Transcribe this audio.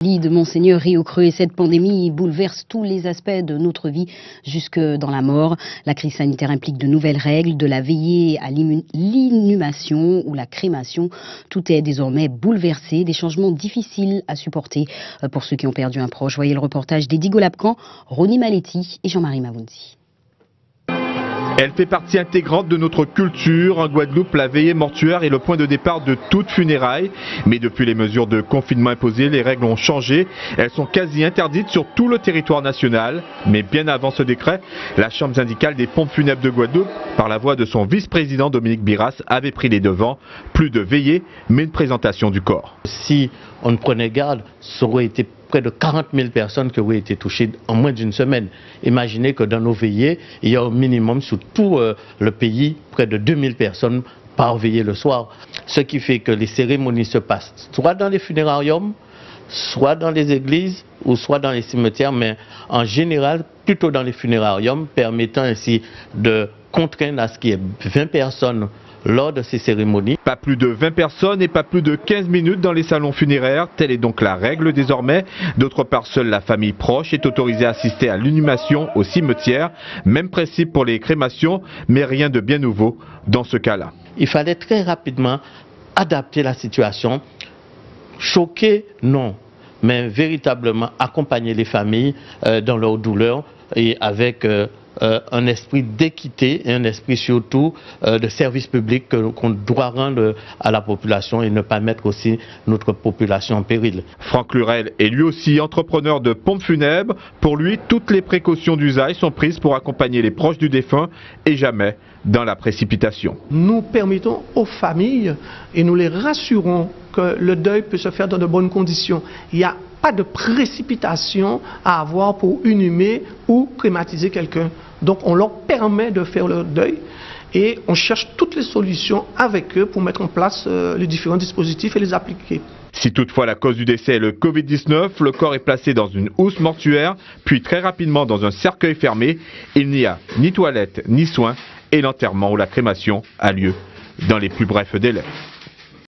Dit de Monseigneur Rio Creux, cette pandémie bouleverse tous les aspects de notre vie jusque dans la mort. La crise sanitaire implique de nouvelles règles, de la veillée à l'inhumation ou la crémation. Tout est désormais bouleversé, des changements difficiles à supporter pour ceux qui ont perdu un proche. Voyez le reportage d'Eddie Golabcan, Ronnie Maletti et Jean-Marie Mavounzi. Elle fait partie intégrante de notre culture. En Guadeloupe, la veillée mortuaire est le point de départ de toute funéraille. Mais depuis les mesures de confinement imposées, les règles ont changé. Elles sont quasi interdites sur tout le territoire national. Mais bien avant ce décret, la Chambre syndicale des pompes funèbres de Guadeloupe, par la voix de son vice-président Dominique Biras, avait pris les devants. Plus de veillée, mais une présentation du corps. Si on ne prenait garde, ça aurait été près de 40 000 personnes qui auraient été touchées en moins d'une semaine. Imaginez que dans nos veillées, il y a au minimum sur tout le pays près de 2000 personnes par veillée le soir. Ce qui fait que les cérémonies se passent soit dans les funérariums, soit dans les églises ou soit dans les cimetières, mais en général plutôt dans les funérariums, permettant ainsi de contraindre à ce qu'il y ait 20 personnes lors de ces cérémonies. Pas plus de 20 personnes et pas plus de 15 minutes dans les salons funéraires. Telle est donc la règle désormais. D'autre part, seule la famille proche est autorisée à assister à l'inhumation au cimetière. Même principe pour les crémations, mais rien de bien nouveau dans ce cas-là. Il fallait très rapidement adapter la situation. Choquer, non, mais véritablement accompagner les familles dans leur douleur et avec un esprit d'équité et un esprit surtout de service public qu'on doit rendre à la population et ne pas mettre aussi notre population en péril. Franck Lurel est lui aussi entrepreneur de pompes funèbres. Pour lui, toutes les précautions d'usage sont prises pour accompagner les proches du défunt et jamais dans la précipitation. Nous permettons aux familles et nous les rassurons que le deuil peut se faire dans de bonnes conditions. Il n'y a pas de précipitation à avoir pour inhumer ou crématiser quelqu'un. Donc on leur permet de faire leur deuil et on cherche toutes les solutions avec eux pour mettre en place les différents dispositifs et les appliquer. Si toutefois la cause du décès est le Covid-19, le corps est placé dans une housse mortuaire, puis très rapidement dans un cercueil fermé. Il n'y a ni toilette ni soins et l'enterrement ou la crémation a lieu dans les plus brefs délais.